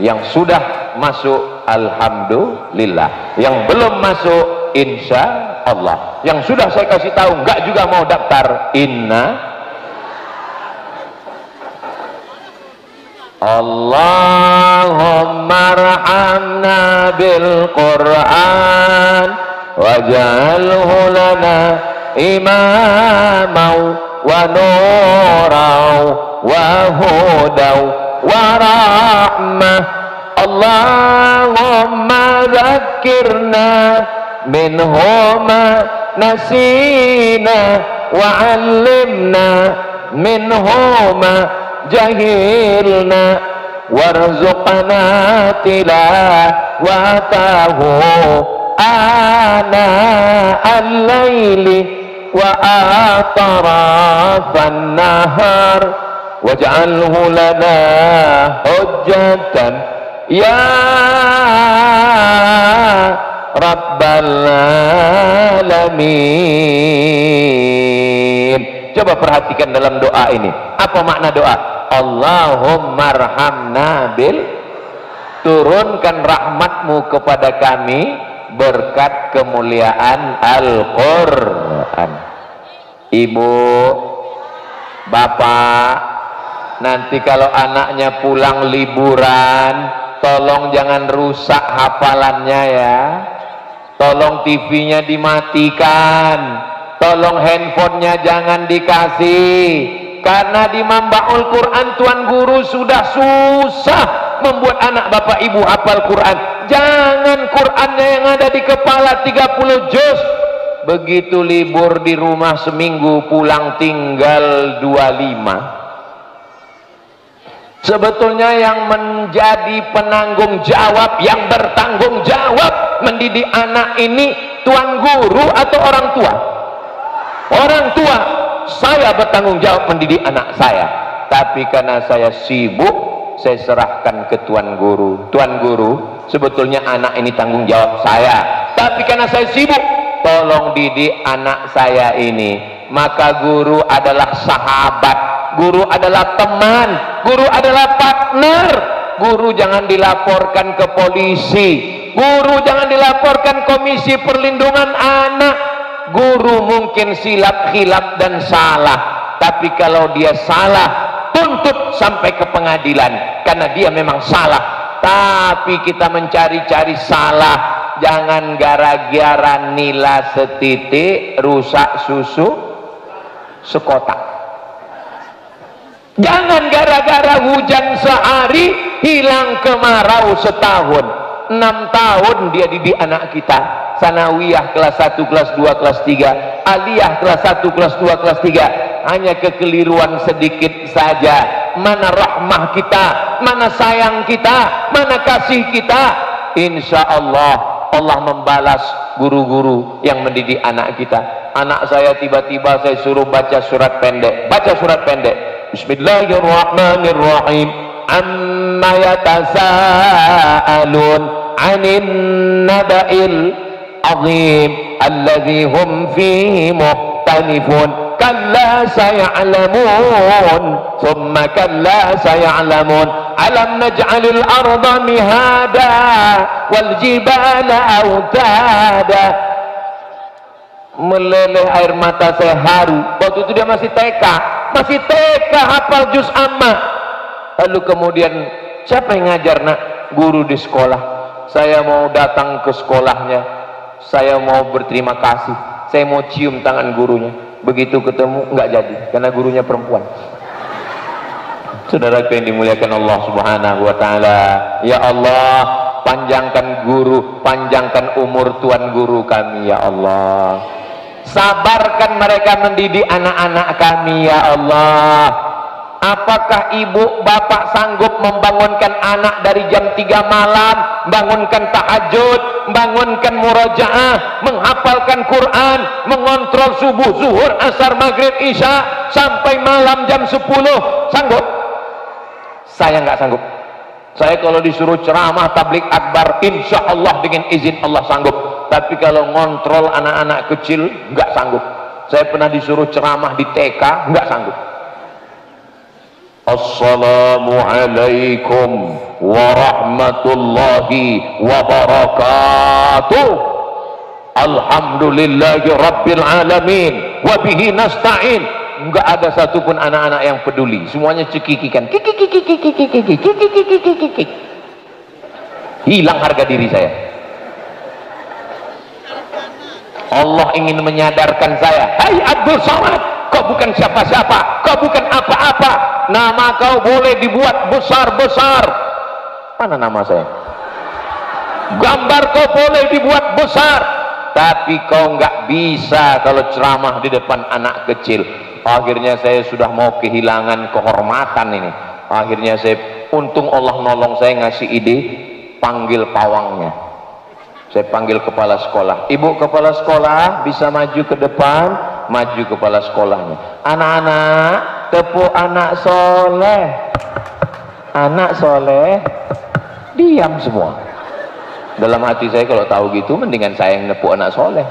yang sudah masuk alhamdulillah, yang belum masuk insya Allah, yang sudah saya kasih tahu enggak juga mau daftar inna Allahumma arhamna bil Qur'an waj'alhu lana imamau wa nurau wa hudau wa rahmah. Allahumma zakkirna minhuma nasina wa 'allimna minhuma jahilna warzuqna tilawatahu ana al-laili wa atrafan nahar waj'alhu lana hujjatan ya rabbal alamin. Coba perhatikan dalam doa ini, apa makna doa? Allahumma arhamna bil, turunkan rahmatmu kepada kami berkat kemuliaan Al-Quran. Ibu, bapak, nanti kalau anaknya pulang liburan, tolong jangan rusak hafalannya ya. Tolong TV-nya dimatikan, tolong handphonenya jangan dikasih. Karena di Mambaul Quran Tuan Guru sudah susah membuat anak bapak ibu hafal Quran. Jangan Qurannya yang ada di kepala 30 juz, begitu libur di rumah seminggu pulang tinggal 25. Sebetulnya yang menjadi penanggung jawab, yang bertanggung jawab mendidik anak ini Tuan Guru atau orang tua? Orang tua. Saya bertanggung jawab mendidik anak saya, tapi karena saya sibuk, saya serahkan ke Tuan Guru. Tuan Guru, sebetulnya anak ini tanggung jawab saya, tapi karena saya sibuk, tolong didik anak saya ini. Maka guru adalah sahabat, guru adalah teman, guru adalah partner. Guru jangan dilaporkan ke polisi, guru jangan dilaporkan Komisi Perlindungan Anak. Guru mungkin silap, khilaf dan salah, tapi kalau dia salah, tuntut sampai ke pengadilan karena dia memang salah. Tapi kita mencari-cari salah, jangan gara-gara nila setitik rusak susu sekotak. Jangan gara-gara hujan sehari hilang kemarau setahun. 6 tahun dia didik anak kita. Sanawiyah kelas 1, kelas 2, kelas 3, aliyah kelas 1, kelas 2, kelas 3. Hanya kekeliruan sedikit saja. Mana rahmah kita, mana sayang kita, mana kasih kita. Insya Allah, Allah membalas guru-guru yang mendidik anak kita. Anak saya tiba-tiba saya suruh baca surat pendek. Baca surat pendek. Bismillahirrahmanirrahim. Amma yatasaalun 'anil naba'il azim alladzi hum fihi mukhtalifun kalla saya'lamun thumma kalla saya'lamun alam naj'alil arda mihada wal jibala autada. Meleleh air mata saya haru. Waktu itu dia masih TK hafal juz amma. Lalu kemudian siapa yang ngajar nak? Guru di sekolah. Saya mau datang ke sekolahnya, saya mau berterima kasih, saya mau cium tangan gurunya. Begitu ketemu nggak jadi karena gurunya perempuan. Saudara yang dimuliakan Allah Subhanahu wa taala, ya Allah, panjangkan guru, panjangkan umur Tuan Guru kami ya Allah. Sabarkan mereka mendidik anak-anak kami ya Allah. Apakah ibu bapak sanggup membangunkan anak dari jam 3 malam, bangunkan tahajud, bangunkan murojaah, menghafalkan Quran, mengontrol subuh, zuhur, asar, maghrib, isya sampai malam jam 10? Sanggup? Saya nggak sanggup. Saya kalau disuruh ceramah tablik akbar, insya Allah dengan izin Allah sanggup. Tapi kalau ngontrol anak-anak kecil nggak sanggup. Saya pernah disuruh ceramah di TK, nggak sanggup. Assalamualaikum warahmatullahi wabarakatuh. Alhamdulillahi rabbil alamin wa bihi nasta'in. Enggak ada satupun anak-anak yang peduli, semuanya cekikikan, hilang harga diri saya. Allah ingin menyadarkan saya, hai Abdul Somad, kau bukan siapa-siapa, kau bukan apa-apa, nama kau boleh dibuat besar-besar. Mana nama saya? Gambar kau boleh dibuat besar, tapi kau nggak bisa kalau ceramah di depan anak kecil. Akhirnya saya sudah mau kehilangan kehormatan ini. Akhirnya saya, untung Allah nolong saya, ngasih ide, panggil pawangnya. Saya panggil kepala sekolah. Ibu kepala sekolah bisa maju ke depan. Maju kepala sekolahnya. Anak-anak, tepuk anak soleh. Anak soleh. Diam semua. Dalam hati saya kalau tahu gitu, mendingan saya yang nepuk anak soleh.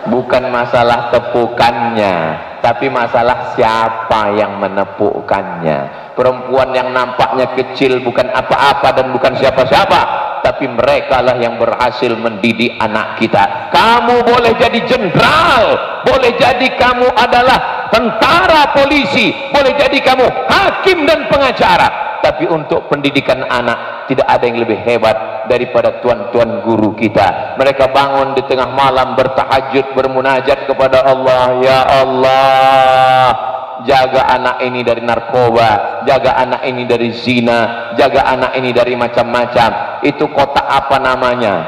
Bukan masalah tepukannya, tapi masalah siapa yang menepukkannya. Perempuan yang nampaknya kecil bukan apa-apa dan bukan siapa-siapa, tapi mereka lah yang berhasil mendidik anak kita. Kamu boleh jadi jenderal, boleh jadi kamu adalah tentara, polisi, boleh jadi kamu hakim dan pengacara, tapi untuk pendidikan anak tidak ada yang lebih hebat daripada tuan-tuan guru kita. Mereka bangun di tengah malam bertahajud, bermunajat kepada Allah. Ya Allah, jaga anak ini dari narkoba, jaga anak ini dari zina, jaga anak ini dari macam-macam. Itu kotak apa namanya?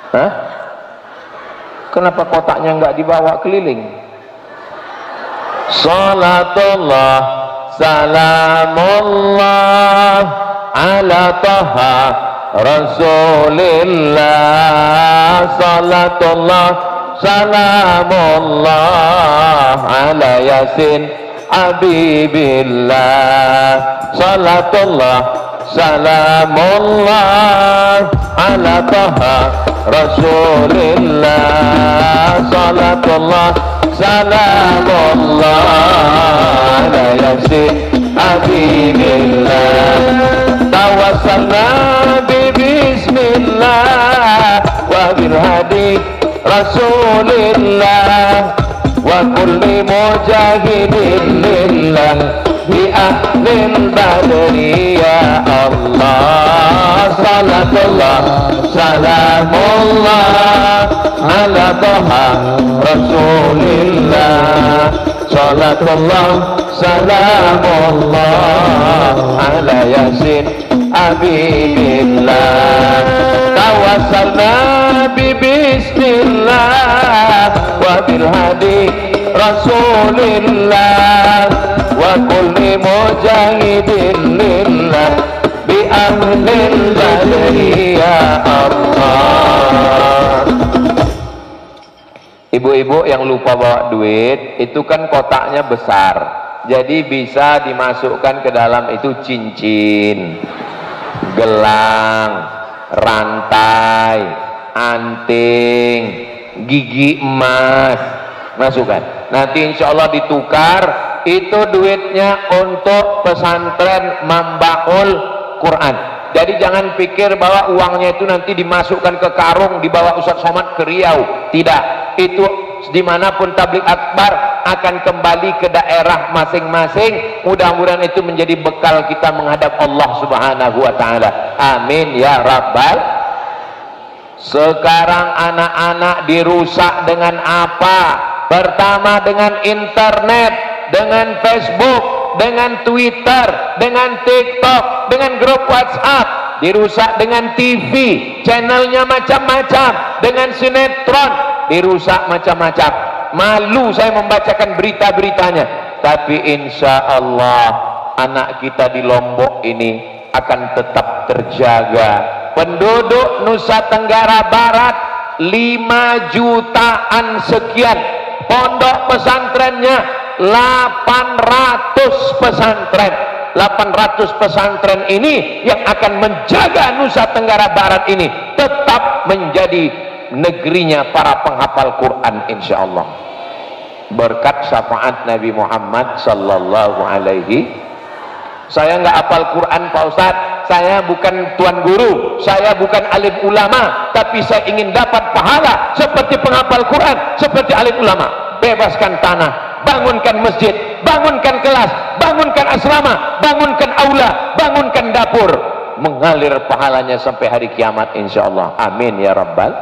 Hah? Kenapa kotaknya nggak dibawa keliling? Salatullah salamullah ala taha rasulillah. Salatullah salamullah ala yasin habibillah. Salatullah salamullah ala taha rasulillah. Salatullah salamullah ala yasin habibillah. Tawassalna bismillah wa bil hadi rasulillah wa kulli mujahidin lillah bi ahlil badri. Ya Allah, salatullah salamullah ala taha rasulillah. Salatullah salamullah ala yasin habibillah. Tawassalna bismillah wa bil hadi rasulillah wa kulli mujahidin lillah bi ahlil badri. Ya Allah. Ibu-ibu yang lupa bawa duit, itu kan kotaknya besar, jadi bisa dimasukkan ke dalam itu cincin, gelang, rantai, anting, gigi emas, masukkan. Nanti insya Allah ditukar, itu duitnya untuk pesantren Mambaul Quran. Jadi jangan pikir bahwa uangnya itu nanti dimasukkan ke karung dibawa Ustadz Somad ke Riau. Tidak, itu dimanapun tabligh akbar akan kembali ke daerah masing-masing. Mudah-mudahan itu menjadi bekal kita menghadap Allah Subhanahu wa ta'ala. Amin ya rabbal. Sekarang anak-anak dirusak dengan apa? Pertama dengan internet, dengan Facebook, dengan Twitter, dengan TikTok, dengan grup WhatsApp. Dirusak dengan TV, channelnya macam-macam, dengan sinetron dirusak macam-macam. Malu saya membacakan berita-beritanya, tapi insya Allah anak kita di Lombok ini akan tetap terjaga. Penduduk Nusa Tenggara Barat 5 jutaan sekian, pondok pesantrennya 800 pesantren. 800 pesantren ini yang akan menjaga Nusa Tenggara Barat ini tetap menjadi negerinya para penghafal Quran insya Allah. berkat syafaat Nabi Muhammad sallallahu alaihi. Saya nggak hafal Quran Pak Ustadz, saya bukan tuan guru, saya bukan alim ulama, tapi saya ingin dapat pahala seperti penghafal Quran, seperti alim ulama. Bebaskan tanah, bangunkan masjid, bangunkan kelas, bangunkan asrama, bangunkan aula, bangunkan dapur, mengalir pahalanya sampai hari kiamat insyaallah. Amin ya rabbal.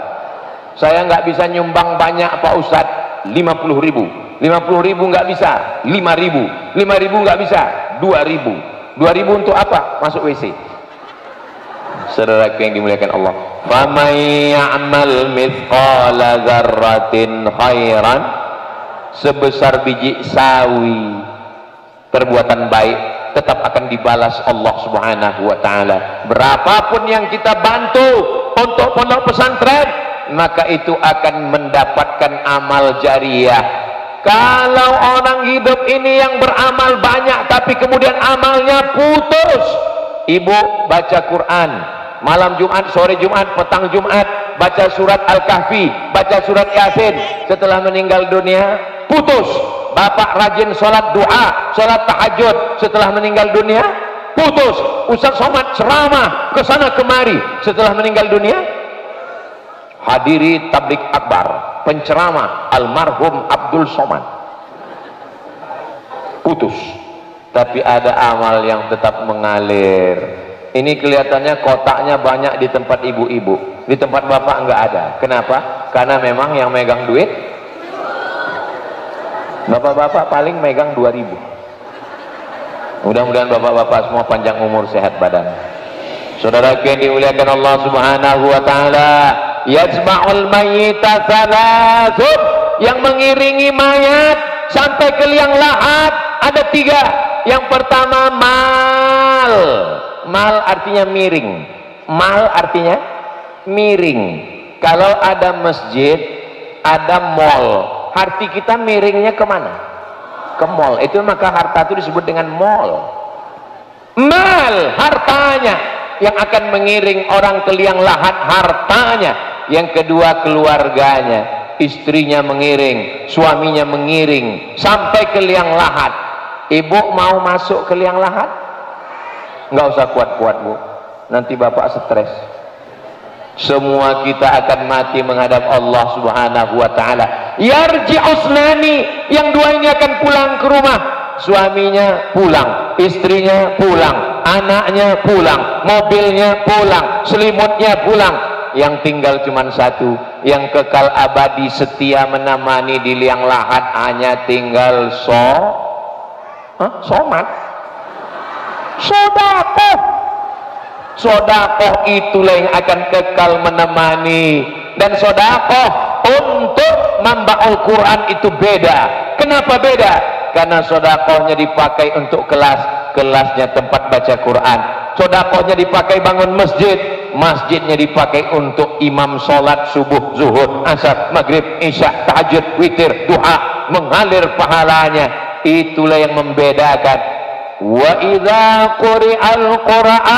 Saya nggak bisa nyumbang banyak Pak Ustadz, 50.000 nggak bisa, 5.000 nggak bisa, 2.000 untuk apa? Masuk WC. Saudara yang dimuliakan Allah, faman ya'mal mithqala dzarratin khairan, sebesar biji sawi perbuatan baik tetap akan dibalas Allah Subhanahu wa taala. Berapapun yang kita bantu untuk pondok pesantren, maka itu akan mendapatkan amal jariah. Kalau orang hidup ini yang beramal banyak tapi kemudian amalnya putus, ibu baca Quran malam Jumat, sore Jumat, petang Jumat, baca surat Al-Kahfi, baca surat Yasin, setelah meninggal dunia putus. Bapak rajin sholat doa, sholat tahajud, setelah meninggal dunia putus. Ustaz Somad ceramah kesana kemari, setelah meninggal dunia hadiri tablik akbar, penceramah almarhum Abdul Somad, putus. Tapi ada amal yang tetap mengalir. Ini kelihatannya kotaknya banyak di tempat ibu-ibu, di tempat bapak enggak ada. Kenapa? Karena memang yang megang duit bapak-bapak paling megang 2.000. Mudah-mudahan bapak-bapak semua panjang umur, sehat badan. Saudara yang dimuliakan Allah Subhanahu wa taala, yajma'ul mayyita thalathun, yang mengiringi mayat sampai ke liang lahat ada 3. Yang pertama mal. Mal artinya miring. Mal artinya miring. Kalau ada masjid, ada mall, hati kita miringnya kemana? Ke mall. Itu maka harta itu disebut dengan mall. Mal, hartanya yang akan mengiring orang ke liang lahat, hartanya. Yang kedua keluarganya, istrinya mengiring, suaminya mengiring sampai ke liang lahat. Ibu mau masuk ke liang lahat? Nggak usah kuat-kuat bu, nanti bapak stres. Semua kita akan mati menghadap Allah Subhanahu wa taala. Yarji'usnani, yang 2 ini akan pulang ke rumah. Suaminya pulang, istrinya pulang, anaknya pulang, mobilnya pulang, selimutnya pulang. Yang tinggal cuma 1, yang kekal abadi setia menemani di liang lahat, hanya tinggal somat. Sodakoh. Sodakoh itulah yang akan kekal menemani. Dan sodakoh untuk membaul Quran itu beda. Kenapa beda? Karena sodakohnya dipakai untuk kelas, kelasnya tempat baca Quran. Sodakohnya dipakai bangun masjid, masjidnya dipakai untuk imam sholat subuh, zuhur, asar, maghrib, isya, tahajud, witir, duha, mengalir pahalanya. Itulah yang membedakan. Wa idza quri'al Qur'an,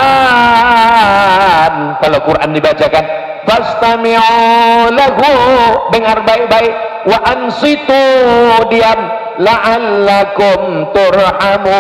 kalau Quran dibacakan, fastami'u lahu, dengar baik-baik, wa ansitu, diam, la'allakum turhamun,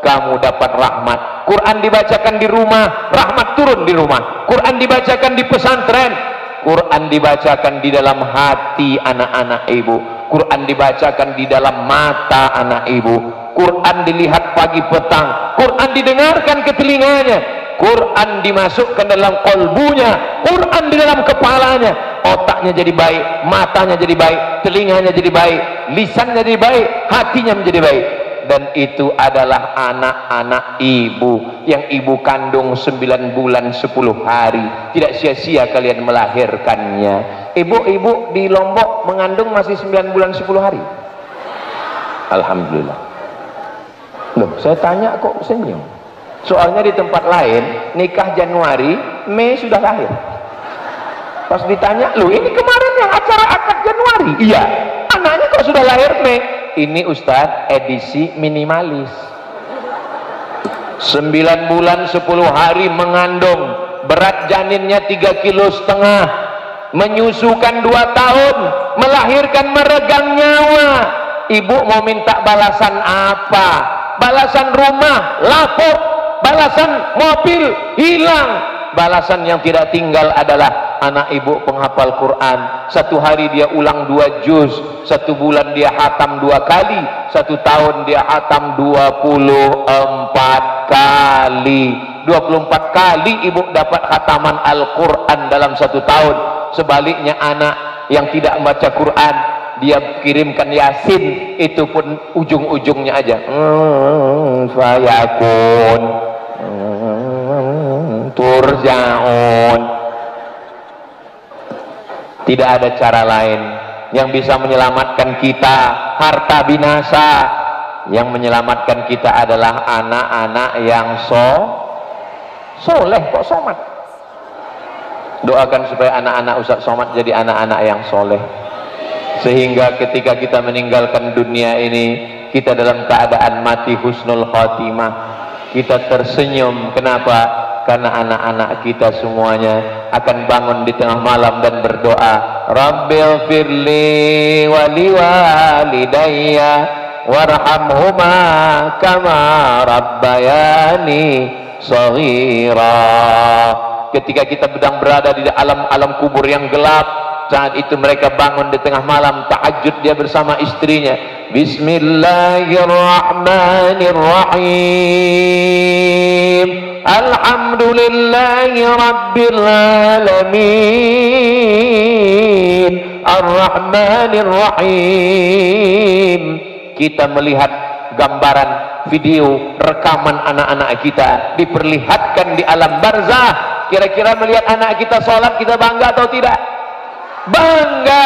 kamu dapat rahmat. Quran dibacakan di rumah, rahmat turun di rumah. Quran dibacakan di pesantren, Quran dibacakan di dalam hati anak-anak ibu. Quran dibacakan di dalam mata anak ibu. Quran dilihat pagi petang. Quran didengarkan ke telinganya. Quran dimasukkan dalam kolbunya. Quran di dalam kepalanya. Otaknya jadi baik, matanya jadi baik, telinganya jadi baik, lisannya jadi baik, hatinya menjadi baik. Dan itu adalah anak-anak ibu yang ibu kandung 9 bulan 10 hari. Tidak sia-sia kalian melahirkannya. Ibu-ibu di Lombok mengandung masih 9 bulan 10 hari. Alhamdulillah. Loh, saya tanya kok senyum. Soalnya di tempat lain nikah Januari, Mei sudah lahir. Pas ditanya, loh ini kemarin yang acara akad Januari. Iya, anaknya kok sudah lahir Mei. Ini Ustadz edisi minimalis. 9 bulan 10 hari mengandung, berat janinnya 3,5 kg. menyusukan 2 tahun, melahirkan meregang nyawa. Ibu mau minta balasan apa? Balasan rumah lapuk, balasan mobil hilang, balasan yang tidak tinggal adalah anak ibu penghafal Quran. 1 hari dia ulang 2 juz, 1 bulan dia hatam 2 kali, 1 tahun dia hatam 24 kali. 24 kali ibu dapat khataman Al-Quran dalam 1 tahun. Sebaliknya anak yang tidak membaca Quran, dia kirimkan Yasin, itu pun ujung-ujungnya aja fayakun turjaun. Tidak ada cara lain yang bisa menyelamatkan kita. Harta binasa, yang menyelamatkan kita adalah anak-anak yang soleh. Kok somat? Doakan supaya anak-anak Ustaz Somad jadi anak-anak yang soleh, sehingga ketika kita meninggalkan dunia ini, kita dalam keadaan mati husnul khatimah, kita tersenyum. Kenapa? Karena anak-anak kita semuanya akan bangun di tengah malam dan berdoa, Rabbil firli wali walidayya warhamhuma kama rabbayani shaghira. Ketika kita sedang berada di alam kubur yang gelap, saat itu mereka bangun di tengah malam tahajud dia bersama istrinya. Bismillahirrahmanirrahim. Alhamdulillahi rabbil alamin. Ar-Rahmanir-Rahim. Kita melihat gambaran, video, rekaman anak-anak kita diperlihatkan di alam barzah. Kira-kira melihat anak kita sholat, kita bangga atau tidak? Bangga.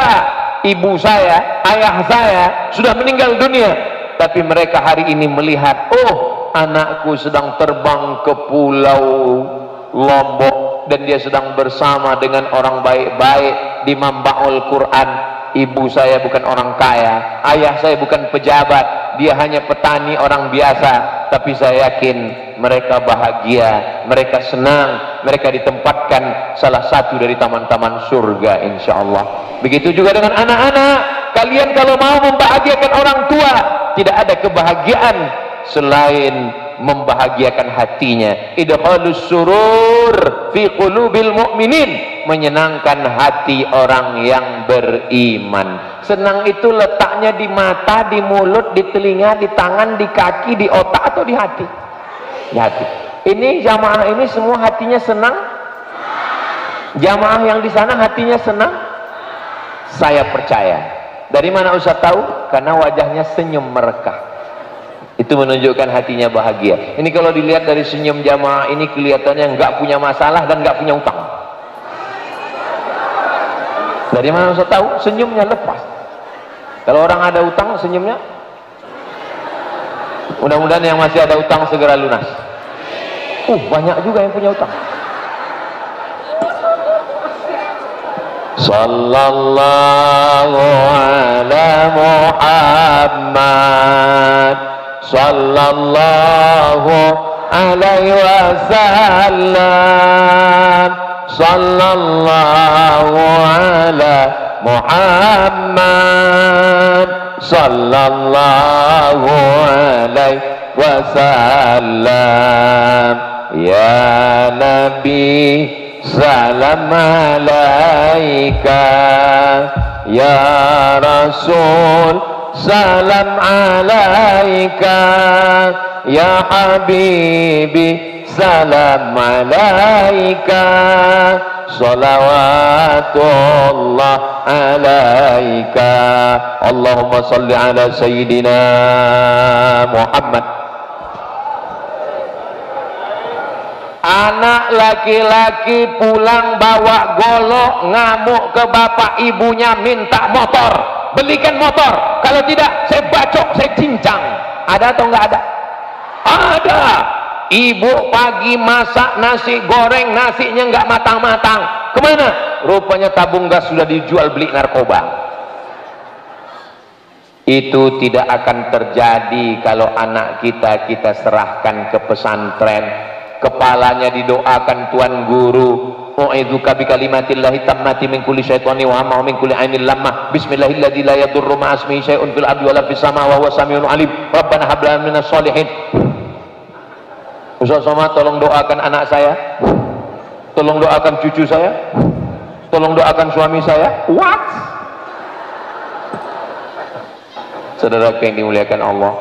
Ibu saya, ayah saya sudah meninggal dunia, tapi mereka hari ini melihat, oh, anakku sedang terbang ke pulau Lombok dan dia sedang bersama dengan orang baik-baik di Mambaul Quran. Ibu saya bukan orang kaya, ayah saya bukan pejabat, dia hanya petani orang biasa, tapi saya yakin mereka bahagia, mereka senang, mereka ditempatkan salah satu dari taman-taman surga insyaallah. Begitu juga dengan anak-anak. Kalian kalau mau membahagiakan orang tua, tidak ada kebahagiaan selain membahagiakan hatinya. Idkhalus surur fi qulubil mu'minin, menyenangkan hati orang yang beriman. Senang itu letaknya di mata, di mulut, di telinga, di tangan, di kaki, di otak, atau di hati? Di hati. Ini jamaah ini semua hatinya senang? Jamaah yang di sana hatinya senang? Saya percaya. Dari mana Ustaz tahu? Karena wajahnya senyum merekah. Itu menunjukkan hatinya bahagia. Ini kalau dilihat dari senyum jamaah ini, kelihatannya nggak punya masalah dan nggak punya utang. Dari mana Ustaz tahu? Senyumnya lepas. Kalau orang ada utang, senyumnya, mudah-mudahan yang masih ada utang segera lunas. Banyak juga yang punya utang. Sallallahu ala Muhammad sallallahu alaihi wasallam. Sallallahu ala Muhammad sallallahu alaihi wasallam. Ya Nabi salam alaika, ya Rasul salam alaika, ya Habibi salam alaika, salawatullah alaika. Allahumma salli ala Sayyidina Muhammad. Anak laki-laki pulang bawa golok, ngamuk ke bapak ibunya, minta motor. Belikan motor, kalau tidak saya bacok, saya cincang. Ada atau enggak ada? Ada. Ibu pagi masak nasi goreng, nasinya enggak matang-matang. Kemana? Rupanya tabung gas sudah dijual beli narkoba. Itu tidak akan terjadi kalau anak kita serahkan ke pesantren, ke kepalanya didoakan tuan guru, u'idzuka bikalimatillahi tammati min kulli syaitani wa hamma min kulli ainil lamma bismillahilladzi la yadurru ma'a ismihi syai'un fil ardi wa la fis sama wa huwa samiun alim rabbana hab lana minas sholihin. Ustaz Somad, tolong doakan anak saya, tolong doakan cucu saya, tolong doakan suami saya. What? Saudara yang dimuliakan Allah,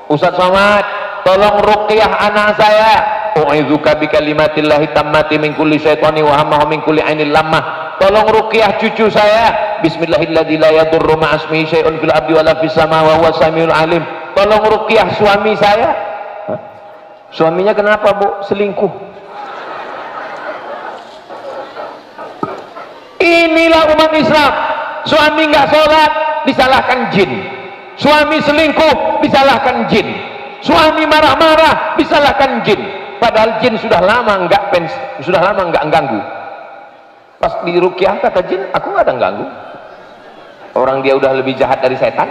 Ustaz Somad, tolong ruqyah anak saya, u'idzuka bikalimatillahi tammati min kulli syaitani wa hamma min kulli ainil lamma. Tolong ruqyah cucu saya, bismillahilladzi la yadurru ma'a ismihi syai'un fil ardi wa la fis sama wa huwa samiul alim. Tolong ruqyah suami saya. Suaminya kenapa, Bu? Selingkuh. Inilah umat Islam. Suami nggak sholat disalahkan jin, suami selingkuh disalahkan jin, suami marah-marah disalahkan jin. Padahal jin sudah lama nggak ganggu. Pas di ruqyah kata jin, aku nggak ada ganggu. Orang dia udah lebih jahat dari setan.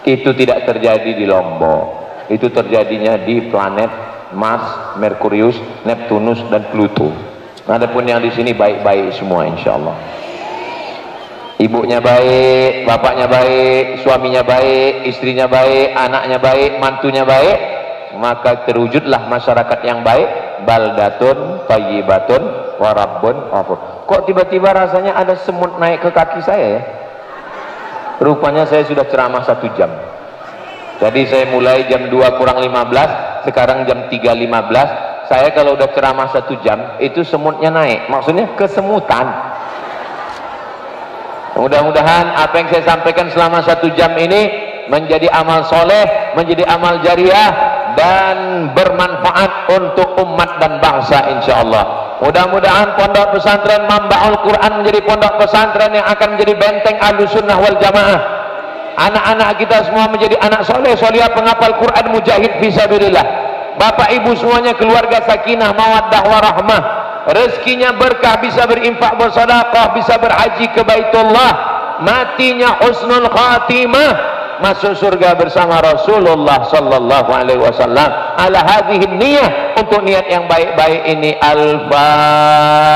Itu tidak terjadi di Lombok. Itu terjadinya di planet Mars, Merkurius, Neptunus, dan Pluto. Adapun yang di sini baik-baik semua, insya Allah. Ibunya baik, bapaknya baik, suaminya baik, istrinya baik, anaknya baik, mantunya baik, maka terwujudlah masyarakat yang baik. Baldatun thayyibatun wa rabbun ghafur. Kok tiba-tiba rasanya ada semut naik ke kaki saya ya? Rupanya saya sudah ceramah 1 jam. Jadi saya mulai jam 2 kurang 15, sekarang jam 3.15. Saya kalau udah ceramah 1 jam, itu semutnya naik. Maksudnya kesemutan. Mudah-mudahan apa yang saya sampaikan selama 1 jam ini menjadi amal soleh, menjadi amal jariah, dan bermanfaat untuk umat dan bangsa, insya Allah. Mudah-mudahan pondok pesantren Mambaul Quran menjadi pondok pesantren yang akan menjadi benteng Ahlussunnah wal Jamaah. Anak-anak kita semua menjadi anak soleh, solihah, penghafal Quran, mujahid fisabilillah. Bapak ibu semuanya keluarga sakinah, mawaddah, warahmah. Rezekinya berkah, bisa berinfak, bersedekah, bisa berhaji ke Baitullah. Matinya husnul khatimah, masuk surga bersama Rasulullah sallallahu alaihi wasallam. Ala hadhihi niyah, untuk niat yang baik-baik ini. Al-Fatihah.